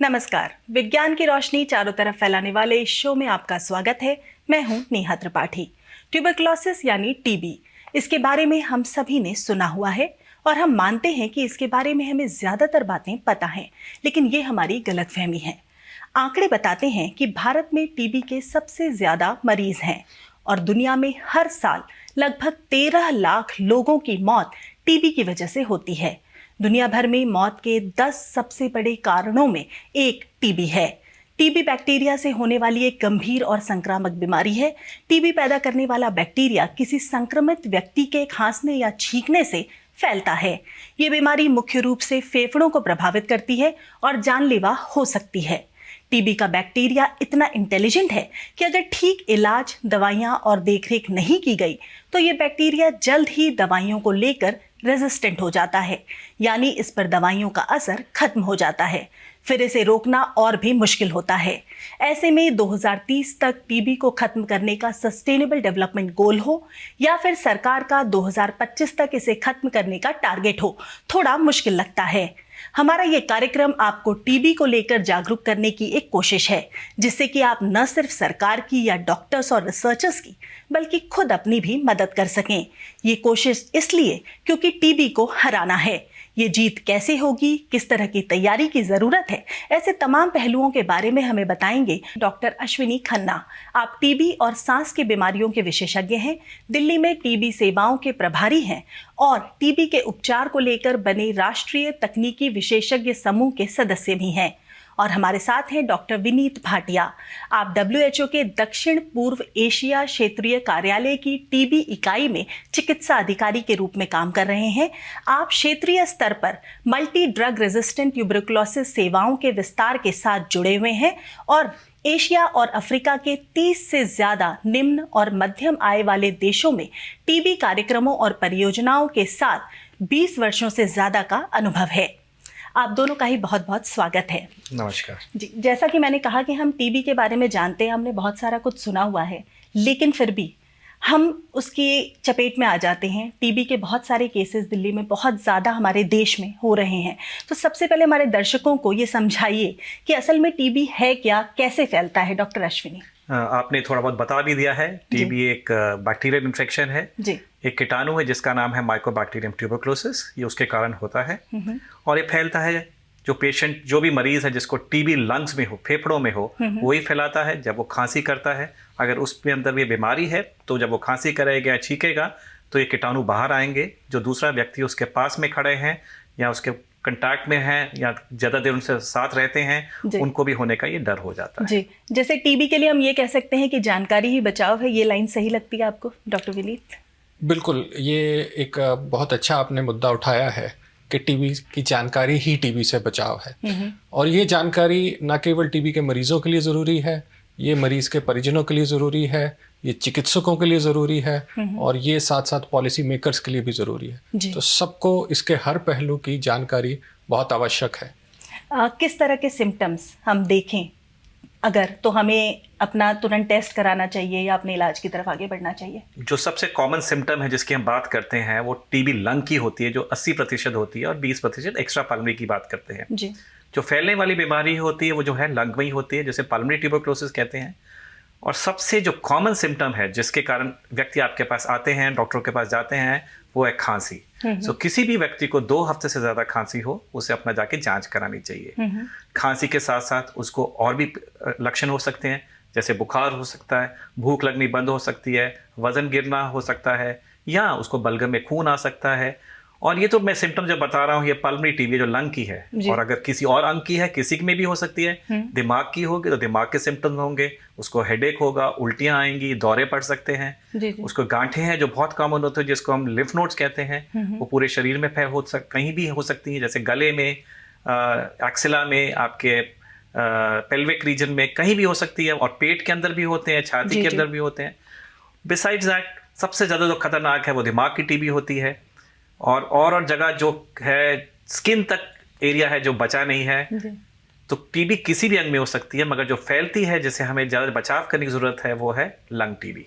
नमस्कार। विज्ञान की रोशनी चारों तरफ फैलाने वाले इस शो में आपका स्वागत है। मैं हूं नेहा त्रिपाठी। ट्यूबरक्लोसिस यानी टीबी, इसके बारे में हम सभी ने सुना हुआ है और हम मानते हैं कि इसके बारे में हमें ज्यादातर बातें पता हैं, लेकिन ये हमारी गलतफहमी है। आंकड़े बताते हैं कि भारत में टीबी के सबसे ज्यादा मरीज हैं और दुनिया में हर साल लगभग 13 लाख लोगों की मौत टीबी की वजह से होती है। दुनिया भर में मौत के 10 सबसे बड़े कारणों में एक टीबी है। टीबी बैक्टीरिया से होने वाली एक गंभीर और संक्रामक बीमारी है। टीबी पैदा करने वाला बैक्टीरिया किसी संक्रमित व्यक्ति के खांसने या छींकने से फैलता है। ये बीमारी मुख्य रूप से फेफड़ों को प्रभावित करती है और जानलेवा हो सकती है। टीबी का बैक्टीरिया इतना इंटेलिजेंट है कि अगर ठीक इलाज, दवाइयां और देखरेख नहीं की गई तो ये बैक्टीरिया जल्द ही दवाइयों को लेकर रेजिस्टेंट हो जाता है, यानी इस पर दवाइयों का असर खत्म हो जाता है। फिर इसे रोकना और भी मुश्किल होता है। ऐसे में 2030 तक टीबी को खत्म करने का सस्टेनेबल डेवलपमेंट गोल हो या फिर सरकार का 2025 तक इसे खत्म करने का टारगेट हो, थोड़ा मुश्किल लगता है। हमारा ये कार्यक्रम आपको टीबी को लेकर जागरूक करने की एक कोशिश है, जिससे कि आप न सिर्फ सरकार की या डॉक्टर्स और रिसर्चर्स की, बल्कि खुद अपनी भी मदद कर सकें। ये कोशिश इसलिए क्योंकि टीबी को हराना है। ये जीत कैसे होगी, किस तरह की तैयारी की जरूरत है, ऐसे तमाम पहलुओं के बारे में हमें बताएंगे डॉक्टर अश्विनी खन्ना। आप टीबी और सांस की बीमारियों के विशेषज्ञ हैं, दिल्ली में टीबी सेवाओं के प्रभारी हैं और टीबी के उपचार को लेकर बने राष्ट्रीय तकनीकी विशेषज्ञ समूह के सदस्य भी हैं। और हमारे साथ हैं डॉक्टर विनीत भाटिया। आप WHO के दक्षिण पूर्व एशिया क्षेत्रीय कार्यालय की टीबी इकाई में चिकित्सा अधिकारी के रूप में काम कर रहे हैं। आप क्षेत्रीय स्तर पर मल्टी ड्रग रेजिस्टेंट ट्यूबरक्लोसिस सेवाओं के विस्तार के साथ जुड़े हुए हैं और एशिया और अफ्रीका के 30 से ज्यादा निम्न और मध्यम आय वाले देशों में टीबी कार्यक्रमों और परियोजनाओं के साथ 20 वर्षों से ज्यादा का अनुभव है। आप दोनों का ही बहुत बहुत स्वागत है। नमस्कार जी, जैसा कि मैंने कहा कि हम टीबी के बारे में जानते हैं, हमने बहुत सारा कुछ सुना हुआ है, लेकिन फिर भी हम उसकी चपेट में आ जाते हैं। टीबी के बहुत सारे केसेस दिल्ली में बहुत ज़्यादा हमारे देश में हो रहे हैं। तो सबसे पहले हमारे दर्शकों को ये समझाइए कि असल में टीबी है क्या, कैसे फैलता है। डॉक्टर अश्विनी, आपने थोड़ा बहुत बता भी दिया है। टीबी एक बैक्टीरियल इन्फेक्शन है जी। एक कीटाणु है जिसका नाम है माइकोबैक्टीरियम ट्यूबरक्लोसिस। ये उसके कारण होता है और ये फैलता है जो पेशेंट, जो भी मरीज है जिसको टीबी लंग्स में हो, फेफड़ों में हो, वही फैलाता है। जब वो खांसी करता है, अगर उसके अंदर ये बीमारी है तो जब वो खांसी करेगा या छींकेगा तो ये कीटाणु बाहर आएंगे। जो दूसरा व्यक्ति उसके पास में खड़े हैं या उसके कंटैक्ट में हैं या ज़्यादा देर उनसे साथ रहते हैं, उनको भी होने का ये डर हो जाता है जी। जैसे टीबी के लिए हम ये कह सकते हैं कि जानकारी ही बचाव है। ये लाइन सही लगती है आपको डॉक्टर विनीत? बिल्कुल, ये एक बहुत अच्छा आपने मुद्दा उठाया है कि टीबी की जानकारी ही टीबी से बचाव है। और ये जानकारी न केवल टीबी के मरीजों के लिए ज़रूरी है, ये मरीज के परिजनों के लिए ज़रूरी है, ये चिकित्सकों के लिए ज़रूरी है और ये साथ साथ पॉलिसी मेकर्स के लिए भी ज़रूरी है। तो सबको इसके हर पहलू की जानकारी बहुत आवश्यक है। किस तरह के सिम्टम्स हम देखें अगर, तो हमें अपना तुरंत टेस्ट कराना चाहिए या अपने इलाज की तरफ आगे बढ़ना चाहिए? जो सबसे कॉमन सिम्टम है जिसकी हम बात करते हैं वो टीबी लंग की होती है, जो 80% होती है, और 20% एक्स्ट्रा पल्मोनरी की बात करते हैं जी। जो फैलने वाली बीमारी होती है वो जो है लंग में ही होती है, जिसे पल्मोनरी ट्यूबरक्लोसिस कहते हैं। और सबसे जो कॉमन सिम्टम है जिसके कारण व्यक्ति आपके पास आते हैं, डॉक्टर के पास जाते हैं, वो है खांसी। सो किसी भी व्यक्ति को 2 हफ्ते से ज़्यादा खांसी हो, उसे अपना जाके जांच करानी चाहिए। खांसी के साथ साथ उसको और भी लक्षण हो सकते हैं, जैसे बुखार हो सकता है, भूख लगनी बंद हो सकती है, वजन गिरना हो सकता है, या उसको बलगम में खून आ सकता है। और ये तो मैं सिम्टम जो बता रहा हूँ ये पल्मोनरी टीबी जो लंग की है, और अगर किसी और अंग की है, किसी में भी हो सकती है। दिमाग की होगी तो दिमाग के सिम्टम्स होंगे, उसको हेडेक होगा, उल्टियाँ आएंगी, दौरे पड़ सकते हैं। उसको गांठें हैं जो बहुत कॉमन होते हैं, जिसको हम लिम्फ नोड्स कहते हैं, वो पूरे शरीर में कहीं भी हो सकती है, जैसे गले में, एक्सिला में, आपके पेल्विक रीजन में, कहीं भी हो सकती है। और पेट के अंदर भी होते हैं, छाती के अंदर भी होते हैं। बिसाइड्स दैट सबसे ज़्यादा जो खतरनाक है वो दिमाग की टीबी होती है। और जगह जो है स्किन तक एरिया है जो बचा नहीं है। तो टीबी किसी भी अंग में हो सकती है, मगर जो फैलती है जिसे हमें ज़्यादा बचाव करने की ज़रूरत है वो है लंग टीबी।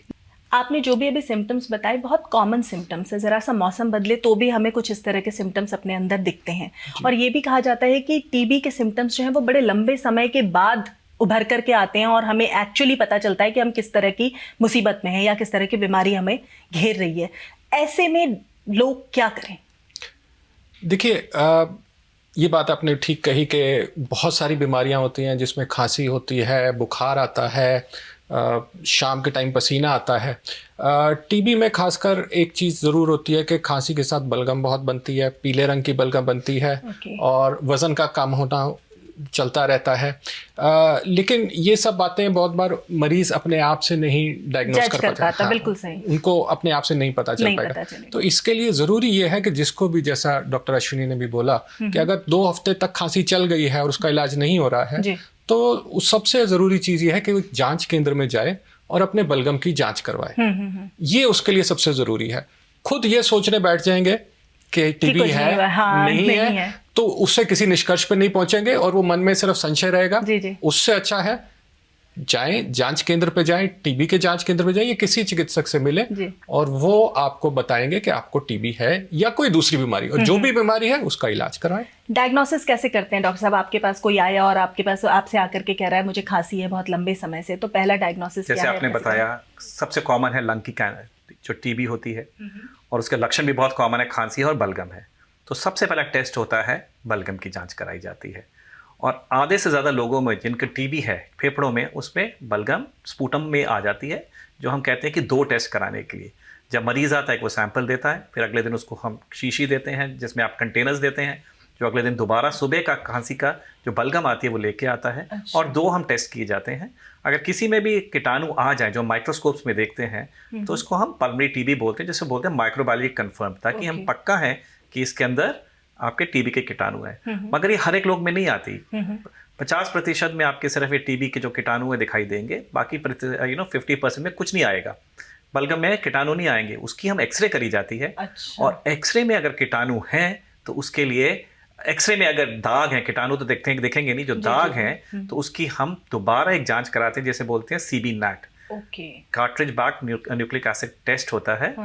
आपने जो भी अभी सिम्टम्स बताए बहुत कॉमन सिम्टम्स है, ज़रा सा मौसम बदले तो भी हमें कुछ इस तरह के सिम्टम्स अपने अंदर दिखते हैं। और ये भी कहा जाता है कि टीबी के सिम्टम्स जो हैं वो बड़े लंबे समय के बाद उभर करके आते हैं और हमें एक्चुअली पता चलता है कि हम किस तरह की मुसीबत में हैं या किस तरह की बीमारी हमें घेर रही है। ऐसे में लोग क्या करें? देखिए, ये बात आपने ठीक कही कि बहुत सारी बीमारियां होती हैं जिसमें खांसी होती है, बुखार आता है, शाम के टाइम पसीना आता है। टीबी में खासकर एक चीज़ ज़रूर होती है कि खांसी के साथ बलगम बहुत बनती है, पीले रंग की बलगम बनती है और वज़न का कम होना चलता रहता है। लेकिन ये सब बातें बहुत बार मरीज अपने आप से नहीं डायग्नोस कर पाता। हाँ, बिल्कुल सही। उनको अपने आप से नहीं पता चल पाएगा। तो इसके लिए ज़रूरी ये है कि जिसको भी, जैसा डॉक्टर अश्विनी ने भी बोला कि अगर 2 हफ्ते तक खांसी चल गई है और उसका इलाज नहीं हो रहा है तो सबसे ज़रूरी चीज़ ये है कि वो जांच केंद्र में जाए और अपने बलगम की जांच करवाए। ये उसके लिए सबसे ज़रूरी है। खुद ये सोचने बैठ जाएंगे कि टीबी है, नहीं है, तो उससे किसी निष्कर्ष पर नहीं पहुंचेंगे और वो मन में सिर्फ संशय रहेगा। उससे अच्छा है जाएं, जांच केंद्र पे जाएं, टीबी के जांच केंद्र पे जाइए, किसी चिकित्सक से मिले और वो आपको बताएंगे कि आपको टीबी है या कोई दूसरी बीमारी, और जो भी बीमारी है उसका इलाज कराएं। डायग्नोसिस कैसे करते हैं डॉक्टर साहब? आपके पास कोई आया और आपके पास आपसे आकर के कह रहा है मुझे खांसी है बहुत लंबे समय से, तो पहला डायग्नोसिस क्या है? जैसे आपने बताया सबसे कॉमन है लंग की जो टीबी होती है और उसके लक्षण भी बहुत कॉमन है, खांसी और बलगम है। तो सबसे पहला टेस्ट होता है बलगम की जांच कराई जाती है और आधे से ज़्यादा लोगों में जिनके टीबी है फेफड़ों में, उसमें बलगम स्पूटम में आ जाती है, जो हम कहते हैं कि 2 टेस्ट कराने के लिए। जब मरीज़ आता है वो सैंपल देता है, फिर अगले दिन उसको हम शीशी देते हैं जिसमें आप कंटेनर्स देते हैं, जो अगले दिन दोबारा सुबह का खांसी का जो बलगम आती है वो लेके आता है। और 2 हम टेस्ट किए जाते हैं। अगर किसी में भी कीटाणु आ जाए जो माइक्रोस्कोप्स में देखते हैं तो उसको हम पल्मोनरी टीबी बोलते हैं, जिसे बोलते हैं माइक्रोबायोलॉजी कंफर्म, ताकि हम पक्का है कि इसके अंदर आपके टीबी के कीटाणु हैं। मगर ये हर एक लोग में नहीं आती। 50% में आपके सिर्फ ये टीबी के जो कीटाणु है दिखाई देंगे, बाकी 50% में कुछ नहीं आएगा। बलगम में कीटाणु नहीं आएंगे, उसकी हम एक्सरे करी जाती है। और एक्सरे में अगर कीटाणु हैं तो उसके लिए एक्सरे में अगर दाग हैं, कीटाणु तो देखेंगे नहीं, जो दाग हैं तो उसकी हम दोबारा एक जांच कराते हैं, जैसे बोलते हैं सीबी नैट, कार्ट्रिज बैक न्यूक्लिक एसिड टेस्ट होता है।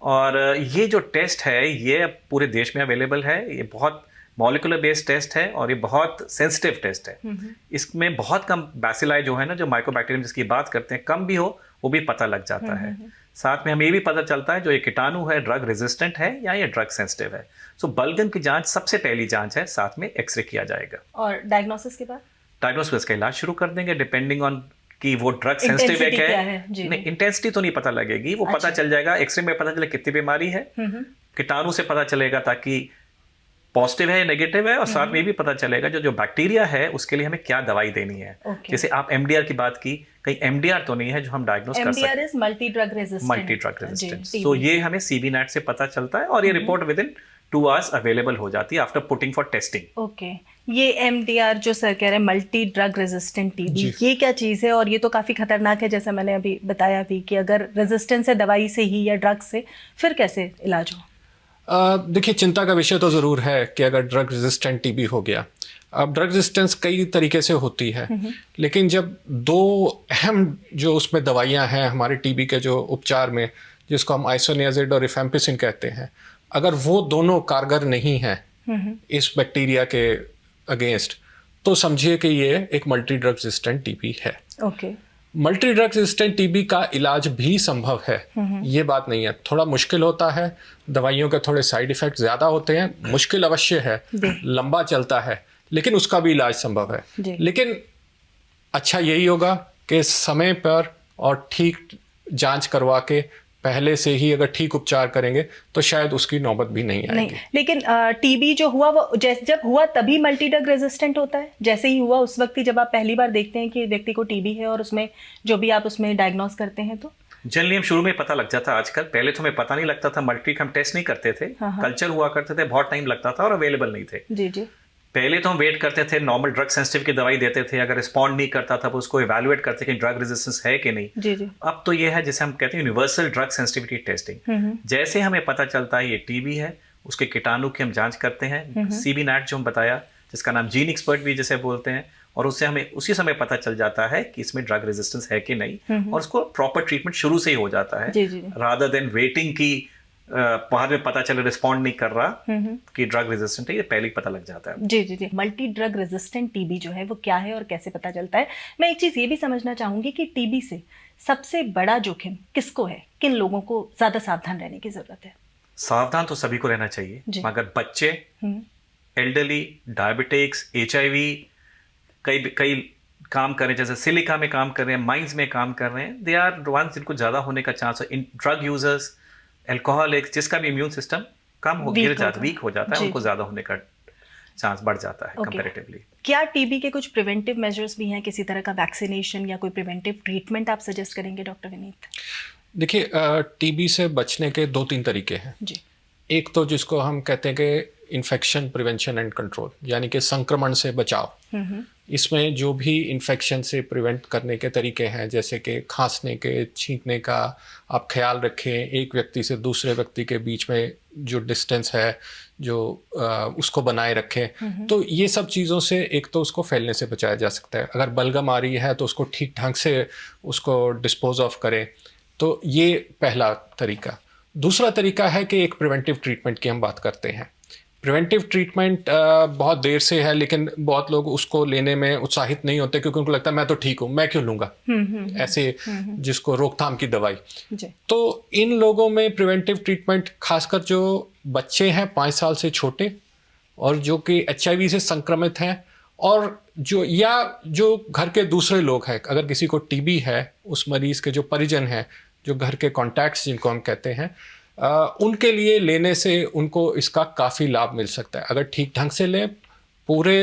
और ये जो टेस्ट है ये पूरे देश में अवेलेबल है। ये बहुत मॉलिक्यूलर बेस्ड टेस्ट है और ये बहुत सेंसिटिव टेस्ट है। इसमें बहुत कम बैसिलाई जो है ना, जो माइक्रोबैक्टीरियम जिसकी बात करते हैं, कम भी हो वो भी पता लग जाता है। साथ में हमें ये भी पता चलता है जो ये कीटाणु है ड्रग रेजिस्टेंट है या ये ड्रग सेंसिटिव है। सो बलगम की जांच सबसे पहली जांच है, साथ में एक्सरे किया जाएगा। और डायग्नोसिस के बाद डायग्नोसिस का इलाज शुरू कर देंगे डिपेंडिंग ऑन कि वो ड्रग सेंसिटिव है। नहीं, इंटेंसिटी तो नहीं पता लगेगी, वो पता चल जाएगा एक्सरे में, पता चले कितनी बीमारी है, कीटाणु से पता चलेगा ताकि पॉजिटिव है या नेगेटिव है, और साथ में भी पता चलेगा जो बैक्टीरिया है उसके लिए हमें क्या दवाई देनी है। जैसे आप एमडीआर की बात की, कहीं एमडीआर तो नहीं है जो हम डायग्नोस कर सकते हैं। Multi drug resistant. तो ये हमें सीबी नेट से पता चलता है और ये report with in 2 hours available हो जाती है after putting for testing. Okay, ये एमडीआर जो सर कह रहे हैं मल्टी ड्रग रेजिस्टेंट टीबी, ये क्या चीज़ है? और ये तो काफ़ी खतरनाक है, जैसे मैंने अभी बताया भी कि अगर रेजिस्टेंस है दवाई से ही या ड्रग से, फिर कैसे इलाज हो? देखिए, चिंता का विषय तो ज़रूर है कि अगर ड्रग रेजिस्टेंट टीबी हो गया। अब ड्रग रेजिस्टेंस कई तरीके से होती है, लेकिन जब 2 अहम जो उसमें दवाइयाँ हैं हमारे टीबी के जो उपचार में, जिसको हम आइसोनियाजिड और रिफेम्पिसिन कहते हैं, अगर वो दोनों कारगर नहीं हैं इस बैक्टीरिया के अगेंस्ट, तो समझिए कि ये एक मल्टी ड्रग रेजिस्टेंट टीबी है। मल्टी ड्रग रेजिस्टेंट टीबी का इलाज भी संभव है, ये बात नहीं है। थोड़ा मुश्किल होता है, दवाइयों के थोड़े साइड इफेक्ट ज़्यादा होते हैं, मुश्किल अवश्य है, लंबा चलता है, लेकिन उसका भी इलाज संभव है। लेकिन अच्छा यही होगा कि समय पर और ठीक जांच करवा के पहले से ही अगर ठीक उपचार करेंगे तो शायद उसकी नौबत भी नहीं आएगी। लेकिन टीबी जो हुआ वो जब हुआ तभी मल्टी ड्रग रेजिस्टेंट होता है? जैसे ही हुआ उस वक्त ही जब आप पहली बार देखते हैं कि व्यक्ति को टीबी है और उसमें जो भी आप उसमें डायग्नोस करते हैं, तो जनरली हम शुरू में पता लग जाता। आजकल, पहले तो हमें पता नहीं लगता था, मल्टी हम टेस्ट नहीं करते थे, कल्चर हुआ करते थे, बहुत टाइम लगता था और अवेलेबल नहीं थे। जी। पहले तो हम वेट करते थे, नॉर्मल ड्रग सेंसिटिव की दवाई देते थे, अगर रिस्पॉन्ड नहीं करता था तो उसको इवैल्यूएट करते कि ड्रग रेजिस्टेंस है कि नहीं। जी। अब तो ये है जिसे हम कहते हैं यूनिवर्सल ड्रग सेंसिटिविटी टेस्टिंग। जैसे हमें पता चलता है ये टीबी है, उसके कीटाणु की हम जांच करते हैं। सीबी नैट जो हम बताया, जिसका नाम जीन एक्सपर्ट भी जिसे बोलते हैं, और उससे हमें उसी समय पता चल जाता है कि इसमें ड्रग रेजिस्टेंस है कि नहीं, और उसको प्रॉपर ट्रीटमेंट शुरू से ही हो जाता है, रादर देन वेटिंग की बाद में पता चले रिस्पॉन्ड नहीं कर रहा कि ड्रग रेजिस्टेंट है, ये पहले ही पता लग जाता है। जी। मल्टी ड्रग रेजिस्टेंट टीबी जो है वो क्या है और कैसे पता चलता है? मैं एक चीज ये भी समझना चाहूंगी कि टीबी से सबसे बड़ा जोखिम किसको है, किन लोगों को ज्यादा सावधान रहने की जरूरत है? सावधान तो सभी को रहना चाहिए, मगर बच्चे, एल्डरली, डायबिटिक्स, HIV, कई काम कर रहे हैं, जैसे सिलिका में काम कर रहे हैं, माइंस में काम कर रहे हैं, दे आर वंस जिनको ज्यादा होने का चांस है। इन ड्रग यूजर्स, एल्कोहलिक्स, जिसका भी इम्यून सिस्टम कम हो गिर जाता, वीक हो जाता है, उनको ज्यादा होने का चांस बढ़ जाता है कंपैरेटिवली। क्या टीबी के कुछ प्रिवेंटिव मेजर्स भी हैं, किसी तरह का वैक्सीनेशन या कोई प्रिवेंटिव ट्रीटमेंट आप सजेस्ट करेंगे डॉक्टर विनीत? देखिए, टीबी से बचने के 2-3 तरीके हैं जी। एक तो जिसको हम कहते हैं कि इन्फेक्शन प्रिवेंशन एंड कंट्रोल, यानी कि संक्रमण से बचाव। इसमें जो भी इन्फेक्शन से प्रिवेंट करने के तरीके हैं, जैसे कि खांसने के, छींकने का आप ख्याल रखें, एक व्यक्ति से दूसरे व्यक्ति के बीच में जो डिस्टेंस है जो उसको बनाए रखें। तो ये सब चीज़ों से एक तो उसको फैलने से बचाया जा सकता है। अगर बलगम आ रही है तो उसको ठीक ढंग से उसको डिस्पोज ऑफ करें, तो ये पहला तरीका। दूसरा तरीका है कि एक प्रिवेंटिव ट्रीटमेंट की हम बात करते हैं। प्रिवेंटिव ट्रीटमेंट बहुत देर से है, लेकिन बहुत लोग उसको लेने में उत्साहित नहीं होते क्योंकि उनको लगता है मैं तो ठीक हूँ, मैं क्यों लूँगा ऐसे जिसको रोकथाम की दवाई। तो इन लोगों में प्रिवेंटिव ट्रीटमेंट, खासकर जो बच्चे हैं 5 साल से छोटे और जो कि HIV से संक्रमित हैं, और जो घर के दूसरे लोग हैं, अगर किसी को TB है, उस मरीज के जो परिजन हैं, जो घर के कॉन्टैक्ट्स जिनको हम कहते हैं, उनके लिए लेने से उनको इसका काफ़ी लाभ मिल सकता है। अगर ठीक ढंग से लें, पूरे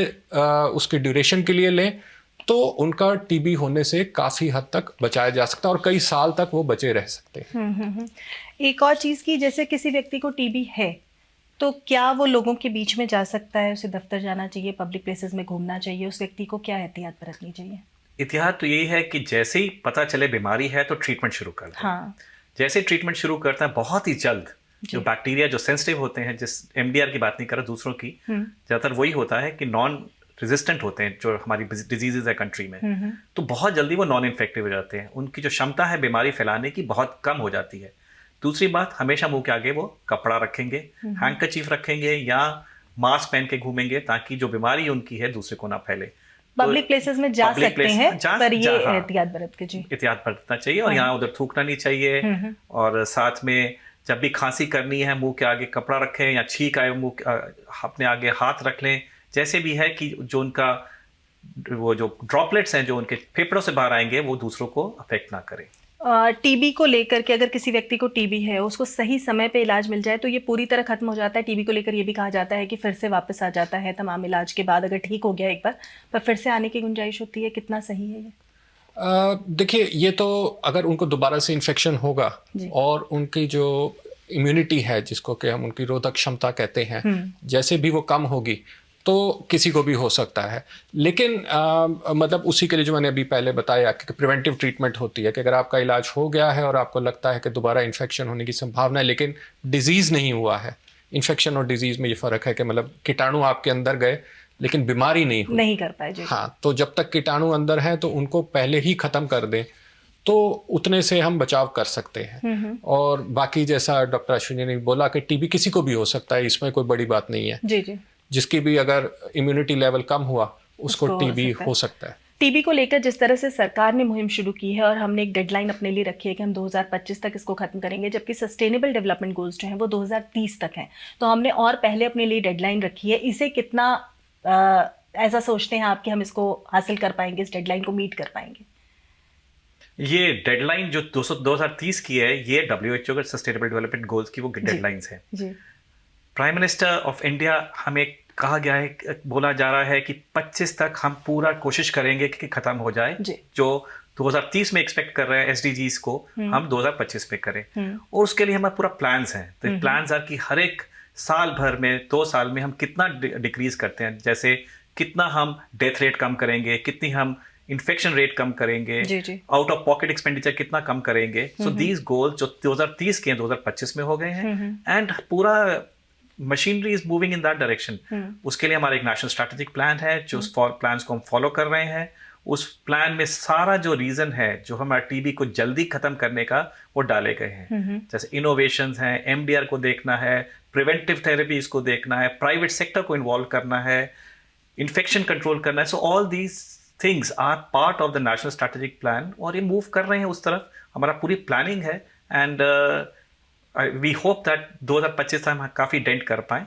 उसके ड्यूरेशन के लिए लें, तो उनका TB होने से काफ़ी हद तक बचाया जा सकता है और कई साल तक वो बचे रह सकते हैं। एक और चीज़ की, जैसे किसी व्यक्ति को TB है तो क्या वो लोगों के बीच में जा सकता है? उसे दफ्तर जाना चाहिए, पब्लिक प्लेसेस में घूमना चाहिए? उस व्यक्ति को क्या एहतियात बरतनी चाहिए? एहतियात तो यही है कि जैसे ही पता चले बीमारी है तो ट्रीटमेंट शुरू कर दें। हाँ। जैसे ट्रीटमेंट शुरू करते हैं बहुत ही जल्द, जो बैक्टीरिया जो सेंसिटिव होते हैं, जिस MDR की बात नहीं कर रहा, दूसरों की, ज़्यादातर वही होता है कि नॉन रेजिस्टेंट होते हैं जो हमारी डिजीजेज है कंट्री में, तो बहुत जल्दी वो नॉन इन्फेक्टिव हो जाते हैं। उनकी जो क्षमता है बीमारी फैलाने की बहुत कम हो जाती है। दूसरी बात, हमेशा मुंह के आगे वो कपड़ा रखेंगे, हैंडकरचीफ रखेंगे या मास्क पहन के घूमेंगे ताकि जो बीमारी उनकी है दूसरे को ना फैले। पब्लिक प्लेसेस में जा सकते हैं, पर ये एहतियात बरत के जी एहतियात बरतना चाहिए, और यहाँ उधर थूकना नहीं चाहिए। और साथ में जब भी खांसी करनी है, मुंह के आगे कपड़ा रखें, या छींक आए मुंह अपने आगे हाथ रख लें, जैसे भी है कि जो उनका वो जो ड्रॉपलेट्स हैं जो उनके फेफड़ों से बाहर आएंगे वो दूसरों को अफेक्ट ना करें। TB को लेकर के, अगर किसी व्यक्ति को TB है, उसको सही समय पे इलाज मिल जाए तो ये पूरी तरह खत्म हो जाता है? TB को लेकर ये भी कहा जाता है कि फिर से वापस आ जाता है तमाम इलाज के बाद, अगर ठीक हो गया एक बार, पर फिर से आने की गुंजाइश होती है। कितना सही है ये? देखिए, ये तो अगर उनको दोबारा से इन्फेक्शन होगा और उनकी जो इम्यूनिटी है, जिसको कि हम उनकी रोधक क्षमता कहते हैं, जैसे भी वो कम होगी तो किसी को भी हो सकता है। लेकिन मतलब उसी के लिए जो मैंने अभी पहले बताया कि प्रिवेंटिव ट्रीटमेंट होती है कि अगर आपका इलाज हो गया है और आपको लगता है कि दोबारा इन्फेक्शन होने की संभावना है लेकिन डिजीज़ नहीं हुआ है, इन्फेक्शन और डिजीज़ में ये फ़र्क है कि मतलब कीटाणु आपके अंदर गए लेकिन बीमारी नहीं कर पाए जी। हाँ, तो जब तक कीटाणु अंदर हैं तो उनको पहले ही ख़त्म कर दें, तो उतने से हम बचाव कर सकते हैं। और बाकी जैसा डॉक्टर अश्विनी ने बोला कि TB किसी को भी हो सकता है, इसमें कोई बड़ी बात नहीं है जी। जिसकी भी अगर इम्यूनिटी लेवल कम हुआ उसको TB हो सकता है। TB को लेकर जिस तरह से सरकार ने मुहिम शुरू की है और हमने एक डेडलाइन अपने लिए रखी है कि हम 2025 तक इसको खत्म करेंगे, जबकि सस्टेनेबल डेवलपमेंट गोल्स जो हैं वो 2030 तक हैं, तो हमने और पहले अपने लिए डेडलाइन रखी है। इसे कितना ऐसा सोचते हैं आप कि हम इसको हासिल कर पाएंगे, इस डेडलाइन को मीट कर पाएंगे? ये डेडलाइन जो 2030 की है, ये WHO के सस्टेनेबल डेवलपमेंट गोल्स की वो डेडलाइंस है। प्राइम मिनिस्टर ऑफ इंडिया, हमें कहा गया है, बोला जा रहा है कि 25 तक हम पूरा कोशिश करेंगे कि खत्म हो जाए। जो 2030 में एक्सपेक्ट कर रहे हैं SDGs को, हम 2025 में करें, और उसके लिए हमारा पूरा प्लान्स हैं। तो प्लान्स है कि हर एक साल भर में 2 साल में हम कितना डिक्रीज करते हैं, जैसे कितना हम डेथ रेट कम करेंगे, कितनी हम इन्फेक्शन रेट कम करेंगे, आउट ऑफ पॉकेट एक्सपेंडिचर कितना कम करेंगे। सो दीज गोल्स जो 2030 के 2025 में हो गए हैं, एंड पूरा machinery is moving in that direction. उसके लिए हमारा एक नेशनल स्ट्रैटेजिक प्लान है, जो उस प्लान्स को हम फॉलो कर रहे हैं। उस प्लान में सारा जो रीजन है जो हमारा टीबी को जल्दी खत्म करने का, वो डाले गए हैं। जैसे इनोवेशंस हैं, एमडीआर को देखना है, प्रिवेंटिव थेरेपीज को देखना है, प्राइवेट सेक्टर को इन्वॉल्व करना है, इन्फेक्शन कंट्रोल करना है। So all these things are part of the national strategic plan, और ये मूव कर रहे हैं उस तरफ। हमारा पूरी प्लानिंग है, एंड वी होप दैट 2025 तक हम काफ़ी डेंट कर पाएँ।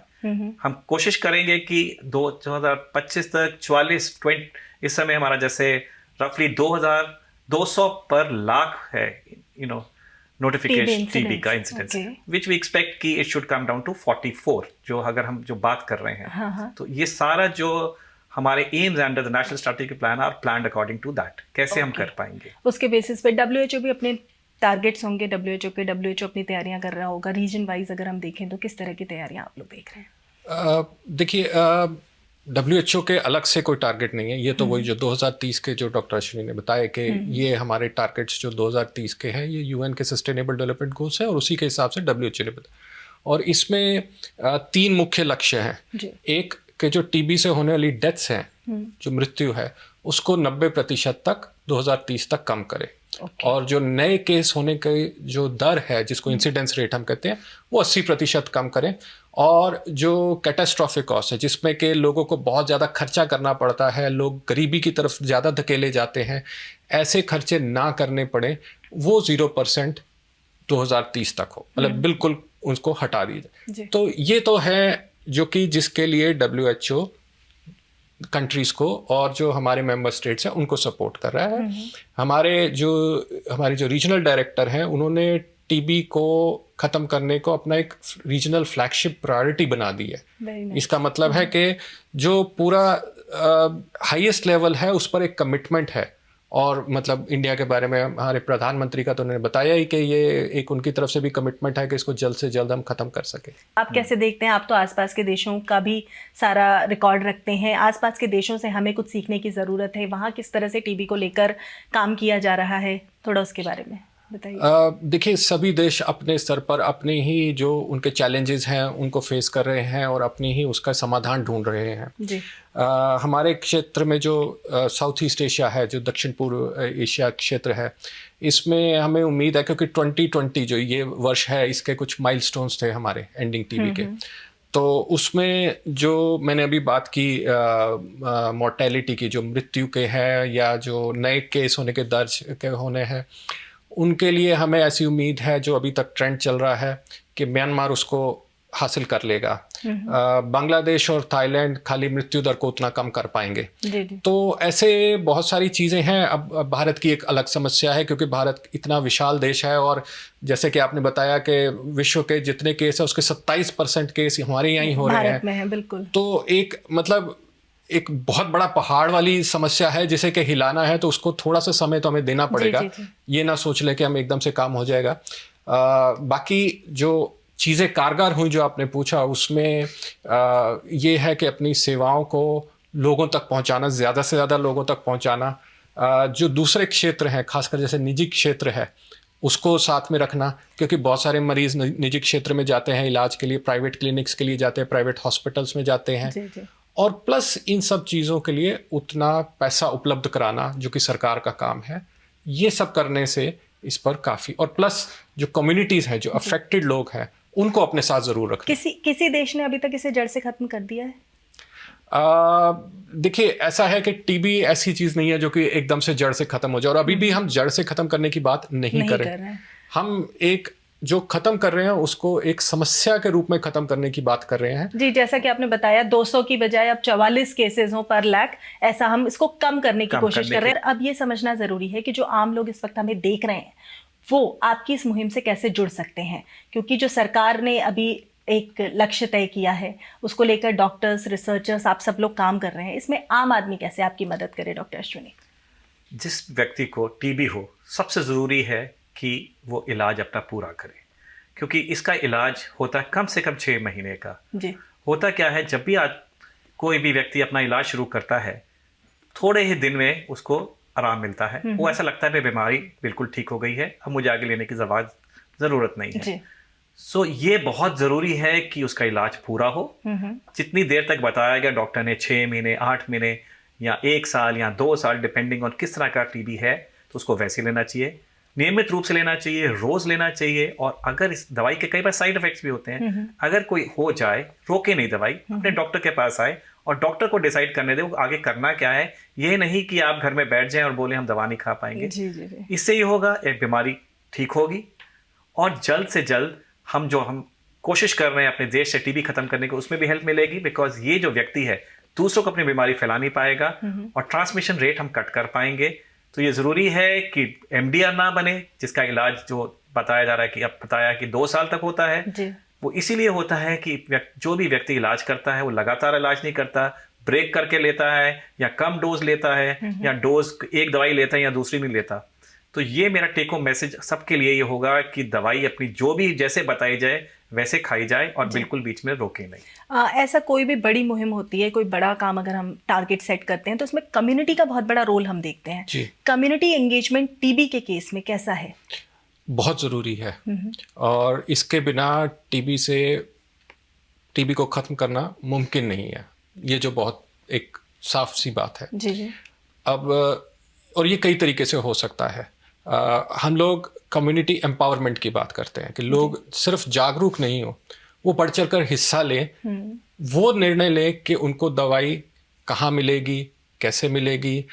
हम कोशिश करेंगे कि 2025 तक 20 इस समय हमारा जैसे रफली 2200 पर लाख है नोटिफिकेशन टीबी का इंसिडेंस, विच वी एक्सपेक्ट कि it should come down to 44, जो अगर हम जो बात कर रहे हैं। तो ये सारा जो हमारे aims under the national strategic plan are planned according to that. कैसे हम कर पाएंगे उसके बेसिस पे WHO भी अपने टारगेट्स होंगे, WHO अपनी तैयारियां कर रहा होगा। रीजन वाइज अगर हम देखें तो किस तरह की तैयारियां आप लोग देख रहे हैं? देखिए, WHO के अलग से कोई टारगेट नहीं है। ये तो वही जो 2030 के जो डॉक्टर अश्विनी ने बताया कि ये हमारे टारगेट्स जो 2030 के हैं, ये UN के सस्टेनेबल डेवलपमेंट गोल्स हैं, और उसी के हिसाब से WHO ने बताया। और इसमें 3 मुख्य लक्ष्य हैं। एक कि जो टीबी से होने वाली डेथ्स हैं, जो मृत्यु है, उसको 90% तक 2030 तक कम करे। और जो नए केस होने के जो दर है, जिसको इंसिडेंस रेट हम कहते हैं, वो 80% कम करें। और जो कैटास्ट्रॉफिक कॉस्ट है, जिसमें के लोगों को बहुत ज़्यादा खर्चा करना पड़ता है, लोग गरीबी की तरफ ज़्यादा धकेले जाते हैं, ऐसे खर्चे ना करने पड़े, वो 0% 2030 तक हो, मतलब बिल्कुल उसको हटा दीजिए। तो ये तो है जो कि जिसके लिए WHO कंट्रीज को और जो हमारे मेंबर स्टेट्स हैं उनको सपोर्ट कर रहा है। हमारे जो रीजनल डायरेक्टर हैं, उन्होंने टीबी को ख़त्म करने को अपना एक रीजनल फ्लैगशिप प्रायोरिटी बना दी है। इसका मतलब है कि जो पूरा हाईएस्ट लेवल है, उस पर एक कमिटमेंट है। और मतलब इंडिया के बारे में हमारे प्रधानमंत्री का तो उन्होंने बताया ही कि ये एक उनकी तरफ से भी कमिटमेंट है कि इसको जल्द से जल्द हम खत्म कर सकें। आप कैसे देखते हैं? आप तो आसपास के देशों का भी सारा रिकॉर्ड रखते हैं। आसपास के देशों से हमें कुछ सीखने की ज़रूरत है। वहाँ किस तरह से टीबी को लेकर काम किया जा रहा है, थोड़ा उसके बारे में बताइए। देखिए, सभी देश अपने स्तर पर अपने ही जो उनके चैलेंजेस हैं उनको फेस कर रहे हैं और अपनी ही उसका समाधान ढूंढ रहे हैं। जी। हमारे क्षेत्र में जो साउथ ईस्ट एशिया है, जो दक्षिण पूर्व एशिया क्षेत्र है, इसमें हमें उम्मीद है, क्योंकि 2020 जो ये वर्ष है, इसके कुछ माइलस्टोन्स थे हमारे एंडिंग टीबी के। तो उसमें जो मैंने अभी बात की मॉर्टेलिटी की, जो मृत्यु के हैं या जो नए केस होने के दर्ज के होने हैं, उनके लिए हमें ऐसी उम्मीद है, जो अभी तक ट्रेंड चल रहा है, कि म्यांमार उसको हासिल कर लेगा। बांग्लादेश और थाईलैंड खाली मृत्यु दर को उतना कम कर पाएंगे। तो ऐसे बहुत सारी चीज़ें हैं। अब भारत की एक अलग समस्या है, क्योंकि भारत इतना विशाल देश है, और जैसे कि आपने बताया कि विश्व के जितने केस हैं उसके 27% केस हमारे यहाँ ही हो रहे हैं। में है, बिल्कुल। तो एक मतलब एक बहुत बड़ा पहाड़ वाली समस्या है, जिसे कि हिलाना है तो उसको थोड़ा सा समय तो हमें देना पड़ेगा। ये ना सोच ले कि हम एकदम से काम हो जाएगा। बाकी जो चीज़ें कारगर हुई, जो आपने पूछा, उसमें ये है कि अपनी सेवाओं को लोगों तक पहुंचाना, ज़्यादा से ज़्यादा लोगों तक पहुंचाना। जो दूसरे क्षेत्र हैं, खासकर जैसे निजी क्षेत्र है, उसको साथ में रखना, क्योंकि बहुत सारे मरीज निजी क्षेत्र में जाते हैं इलाज के लिए, प्राइवेट क्लिनिक्स के लिए जाते हैं, प्राइवेट हॉस्पिटल्स में जाते हैं। और प्लस इन सब चीज़ों के लिए उतना पैसा उपलब्ध कराना, जो कि सरकार का काम है। ये सब करने से इस पर काफ़ी, और प्लस जो कम्युनिटीज़ हैं, जो अफेक्टेड लोग हैं, उनको अपने साथ ज़रूर रखें। किसी देश ने अभी तक इसे जड़ से खत्म कर दिया है? देखिए, ऐसा है कि टीबी ऐसी चीज़ नहीं है जो कि एकदम से जड़ से ख़त्म हो जाए, और अभी भी हम जड़ से ख़त्म करने की बात नहीं कर रहे हैं। हम एक जो ख़त्म कर रहे हैं उसको एक समस्या के रूप में ख़त्म करने की बात कर रहे हैं। जी, जैसा कि आपने बताया 200 की बजाय अब 44 केसेस हों पर लाख, ऐसा हम इसको कम करने की कोशिश कर रहे हैं। अब ये समझना ज़रूरी है कि जो आम लोग इस वक्त हमें देख रहे हैं, वो आपकी इस मुहिम से कैसे जुड़ सकते हैं, क्योंकि जो सरकार ने अभी एक लक्ष्य तय किया है, उसको लेकर डॉक्टर्स, रिसर्चर्स, आप सब लोग काम कर रहे हैं। इसमें आम आदमी कैसे आपकी मदद करे, डॉक्टर अश्विनी? जिस व्यक्ति को टीबी हो, सबसे ज़रूरी है कि वो इलाज अपना पूरा करे, क्योंकि इसका इलाज होता है कम से कम 6 महीने का। जी। होता क्या है, जब भी कोई भी व्यक्ति अपना इलाज शुरू करता है, थोड़े ही दिन में उसको आराम मिलता है। वो ऐसा लगता है कि बीमारी बिल्कुल ठीक हो गई है, अब मुझे आगे लेने की ज़रूरत नहीं है। ये बहुत ज़रूरी है कि उसका इलाज पूरा हो। जितनी देर तक बताया गया डॉक्टर ने, 6 महीने, 8 महीने या 1 साल या 2 साल, डिपेंडिंग ऑन किस तरह का टीबी है, तो उसको वैसे लेना चाहिए, नियमित रूप से लेना चाहिए, रोज़ लेना चाहिए। और अगर इस दवाई के कई बार साइड इफ़ेक्ट्स भी होते हैं, अगर कोई हो जाए, रोके नहीं दवाई, अपने डॉक्टर के पास आए और डॉक्टर को डिसाइड करने दे वो आगे करना क्या है। ये नहीं कि आप घर में बैठ जाएं और बोले हम दवा नहीं खा पाएंगे। इससे ये होगा, एक बीमारी ठीक होगी और जल्द से जल्द हम कोशिश कर रहे हैं अपने देश से टीबी खत्म करने की, उसमें भी हेल्प मिलेगी। बिकॉज ये जो व्यक्ति है दूसरों को अपनी बीमारी फैला नहीं पाएगा और ट्रांसमिशन रेट हम कट कर पाएंगे। तो ये ज़रूरी है कि MDR ना बने, जिसका इलाज जो बताया जा रहा है कि अब बताया कि 2 साल तक होता है। वो इसीलिए होता है कि जो भी व्यक्ति इलाज करता है वो लगातार इलाज नहीं करता, ब्रेक करके लेता है या कम डोज लेता है या डोज एक दवाई लेता है या दूसरी नहीं लेता। तो ये मेरा टेक होम मैसेज सबके लिए ये होगा कि दवाई अपनी जो भी जैसे बताई जाए वैसे खाई जाए और बिल्कुल बीच में रोके नहीं। ऐसा कोई भी बड़ी मुहिम होती है, कोई बड़ा काम अगर हम टारगेट सेट करते हैं तो उसमें कम्युनिटी का बहुत बड़ा रोल हम देखते हैं। कम्युनिटी एंगेजमेंट टीबी के केस में कैसा है? बहुत ज़रूरी है और इसके बिना टीबी को ख़त्म करना मुमकिन नहीं है। ये जो बहुत एक साफ सी बात है। जी। अब और ये कई तरीके से हो सकता है। हम लोग कम्युनिटी एम्पावरमेंट की बात करते हैं कि लोग सिर्फ जागरूक नहीं हो, वो बढ़ चढ़ कर हिस्सा लें, वो निर्णय लें कि उनको दवाई कहाँ मिलेगी, कैसे मिलेगी,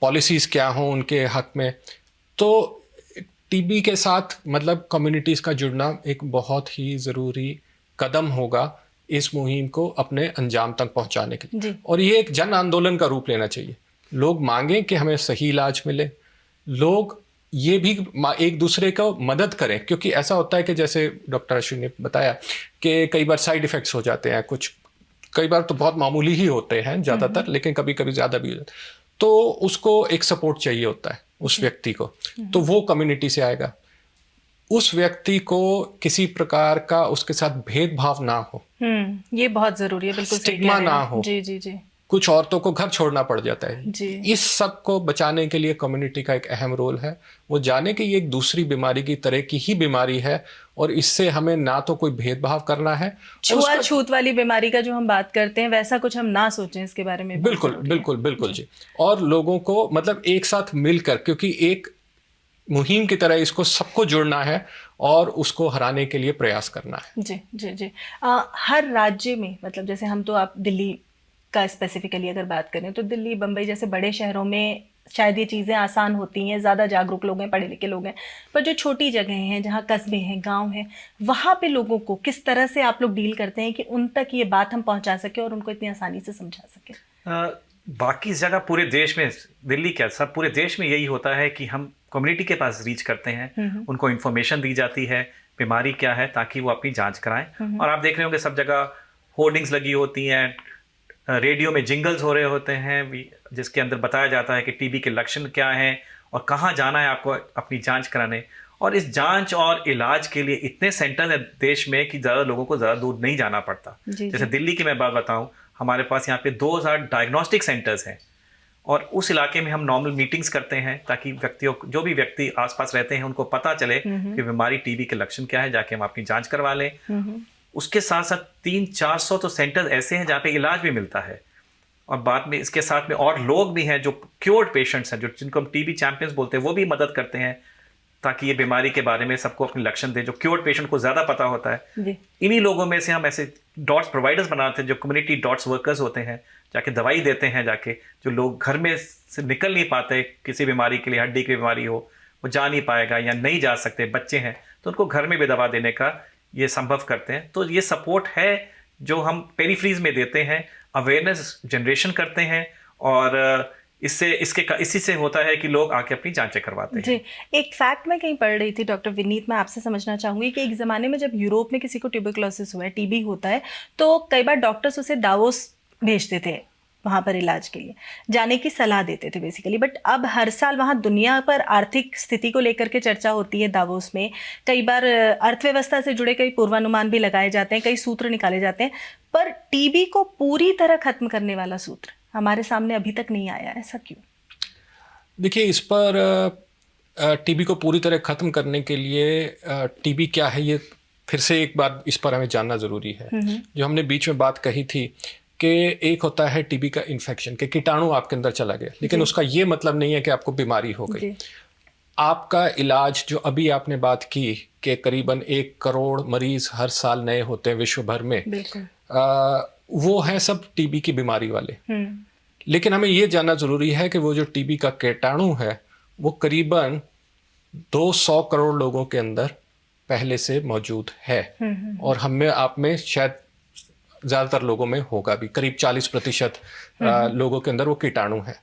पॉलिसीज़ क्या हों उनके हक में। तो टीबी के साथ मतलब कम्युनिटीज़ का जुड़ना एक बहुत ही ज़रूरी कदम होगा इस मुहिम को अपने अंजाम तक पहुंचाने के लिए। और ये एक जन आंदोलन का रूप लेना चाहिए। लोग मांगें कि हमें सही इलाज मिले, लोग ये भी एक दूसरे को मदद करें, क्योंकि ऐसा होता है कि जैसे डॉक्टर अश्विन ने बताया कि कई बार साइड इफ़ेक्ट्स हो जाते हैं, कुछ कई बार तो बहुत मामूली ही होते हैं ज़्यादातर, लेकिन कभी कभी ज़्यादा भी हो जाता है। तो उसको एक सपोर्ट चाहिए होता है उस व्यक्ति को, तो वो कम्युनिटी से आएगा। उस व्यक्ति को किसी प्रकार का उसके साथ भेदभाव ना हो, ये बहुत जरूरी है। बिल्कुल स्टिग्मा ना हो। जी। कुछ औरतों को घर छोड़ना पड़ जाता है जी। इस सब को बचाने के लिए कम्युनिटी का एक अहम रोल है। वो जाने कि ये एक दूसरी बीमारी की तरह की ही बीमारी है और इससे हमें ना तो कोई भेदभाव करना है। छूत वाली बीमारी का जो हम बात करते हैं वैसा कुछ हम ना सोचें इसके बारे में। बिल्कुल जी। और लोगों को मतलब एक साथ मिलकर, क्योंकि एक मुहिम की तरह इसको सबको जुड़ना है और उसको हराने के लिए प्रयास करना है। जी। हर राज्य में मतलब जैसे हम तो आप दिल्ली का स्पेसिफिकली अगर बात करें तो दिल्ली, बम्बई जैसे बड़े शहरों में शायद ये चीज़ें आसान होती हैं, ज़्यादा जागरूक लोग हैं, पढ़े लिखे लोग हैं। पर जो छोटी जगह हैं, जहाँ कस्बे हैं, गांव हैं, वहाँ पे लोगों को किस तरह से आप लोग डील करते हैं कि उन तक ये बात हम पहुँचा सकें और उनको इतनी आसानी से समझा सकें? बाकी जगह पूरे देश में, दिल्ली क्या सब पूरे देश में यही होता है कि हम कम्युनिटी के पास रीच करते हैं, उनको इन्फॉर्मेशन दी जाती है बीमारी क्या है ताकि वो अपनी जांच कराएं। और आप देख रहे होंगे सब जगह होर्डिंग्स लगी होती हैं, रेडियो में जिंगल्स हो रहे होते हैं जिसके अंदर बताया जाता है कि टीबी के लक्षण क्या हैं और कहाँ जाना है आपको अपनी जांच कराने। और इस जांच और इलाज के लिए इतने सेंटर हैं देश में कि ज़्यादा लोगों को ज़्यादा दूर नहीं जाना पड़ता। जैसे दिल्ली की मैं बात बताऊं, हमारे पास यहाँ पे 2000 डायग्नोस्टिक सेंटर्स हैं और उस इलाके में हम नॉर्मल मीटिंग्स करते हैं ताकि जो भी व्यक्ति आसपास रहते हैं उनको पता चले कि बीमारी टीबी के लक्षण क्या है, जाके हम अपनी जांच करवा लें। उसके साथ साथ 300-400 तो सेंटर ऐसे हैं जहाँ पे इलाज भी मिलता है। और बाद में इसके साथ में और लोग भी हैं जो क्योर्ड पेशेंट्स हैं, जो जिनको हम टीबी चैंपियंस बोलते हैं, वो भी मदद करते हैं ताकि ये बीमारी के बारे में सबको अपने लक्षण दें। जो क्योर्ड पेशेंट को ज़्यादा पता होता है, इन्हीं लोगों में से हम ऐसे डॉट्स प्रोवाइडर्स बनाते हैं जो कम्युनिटी डॉट्स वर्कर्स होते हैं, जाके दवाई देते हैं। जाके जो लोग घर में से निकल नहीं पाते, किसी बीमारी के लिए, हड्डी की बीमारी हो, वो जा नहीं पाएगा या नहीं जा सकते, बच्चे हैं, तो उनको घर में भी दवा देने का ये संभव करते हैं। तो ये सपोर्ट है जो हम पेरीफ्रीज में देते हैं, अवेयरनेस जनरेशन करते हैं और इसी से होता है कि लोग आके अपनी जांचें करवाते हैं। जी, एक फैक्ट मैं कहीं पढ़ रही थी डॉक्टर विनीत, मैं आपसे समझना चाहूँगी कि एक ज़माने में जब यूरोप में किसी को ट्यूबरक्लोसिस हुआ है, टीबी होता है, तो कई बार डॉक्टर्स उसे दावोस भेजते थे वहाँ पर इलाज के लिए, जाने की सलाह देते थे बेसिकली। बट अब हर साल वहाँ दुनिया पर आर्थिक स्थिति को लेकर के चर्चा होती है दावोस में। कई बार अर्थव्यवस्था से जुड़े कई पूर्वानुमान भी लगाए जाते हैं, कई सूत्र निकाले जाते हैं, पर टीबी को पूरी तरह खत्म करने वाला सूत्र हमारे सामने अभी तक नहीं आया। ऐसा क्यों? देखिए, इस पर टीबी को पूरी तरह ख़त्म करने के लिए टीबी क्या है ये फिर से एक बार इस पर हमें जानना ज़रूरी है। जो हमने बीच में बात कही थी कि एक होता है टीबी का इन्फेक्शन, के कीटाणु आपके अंदर चला गया, लेकिन उसका ये मतलब नहीं है कि आपको बीमारी हो गई। आपका इलाज, जो अभी आपने बात की कि करीबन 1 करोड़ मरीज हर साल नए होते हैं विश्व भर में, वो हैं सब टीबी की बीमारी वाले। लेकिन हमें ये जानना ज़रूरी है कि वो जो टीबी का कीटाणु है वो करीबन 200 करोड़ लोगों के अंदर पहले से मौजूद है, और हम में आप में शायद ज़्यादातर लोगों में होगा भी, करीब 40% लोगों के अंदर वो कीटाणु है।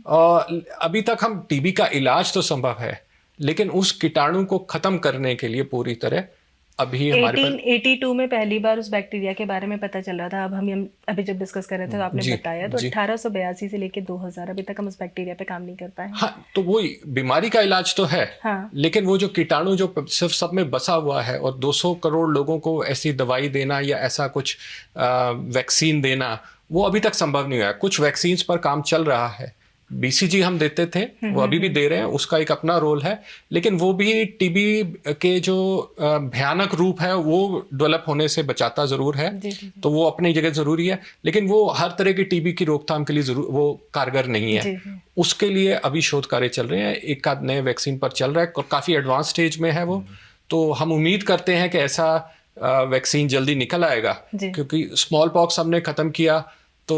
और अभी तक हम टीबी का इलाज तो संभव है, लेकिन उस कीटाणु को ख़त्म करने के लिए पूरी तरह अभी हमारे 1882 में पहली बार उस बैक्टीरिया के बारे में पता चल रहा था। अब हम अभी जब डिस्कस कर रहे थे तो आपने बताया, तो 1882 से लेके 2000 अभी तक हम उस बैक्टीरिया पे काम नहीं कर पाए। हाँ, तो वो बीमारी का इलाज तो है, हाँ। लेकिन वो जो कीटाणु जो सिर्फ सब में बसा हुआ है, और 200 करोड़ लोगों को ऐसी दवाई देना या ऐसा कुछ वैक्सीन देना, वो अभी तक संभव नहीं हुआ है। कुछ वैक्सीन पर काम चल रहा है, बीसीजी हम देते थे, वो अभी भी दे रहे हैं, उसका एक अपना रोल है, लेकिन वो भी टीबी के जो भयानक रूप है वो डेवलप होने से बचाता जरूर है। तो वो अपनी जगह जरूरी है, लेकिन वो हर तरह की टीबी की रोकथाम के लिए जरूर वो कारगर नहीं है। उसके लिए अभी शोध कार्य चल रहे हैं, एक आध नए वैक्सीन पर चल रहा है, काफी एडवांस स्टेज में है वो। तो हम उम्मीद करते हैं कि ऐसा वैक्सीन जल्दी निकल आएगा, क्योंकि स्मॉल पॉक्स हमने खत्म किया तो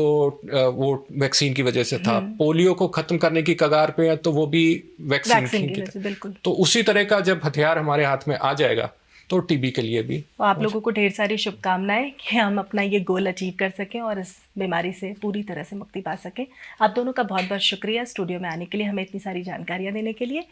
वो वैक्सीन की वजह से था। पोलियो को खत्म करने की कगार पे है, तो वो भी वैक्सीन की बिल्कुल। तो उसी तरह का जब हथियार हमारे हाथ में आ जाएगा तो टीबी के लिए भी आप लोगों को ढेर सारी शुभकामनाएं कि हम अपना ये गोल अचीव कर सकें और इस बीमारी से पूरी तरह से मुक्ति पा सकें। आप दोनों का बहुत बहुत शुक्रिया स्टूडियो में आने के लिए, हमें इतनी सारी जानकारियां देने के लिए।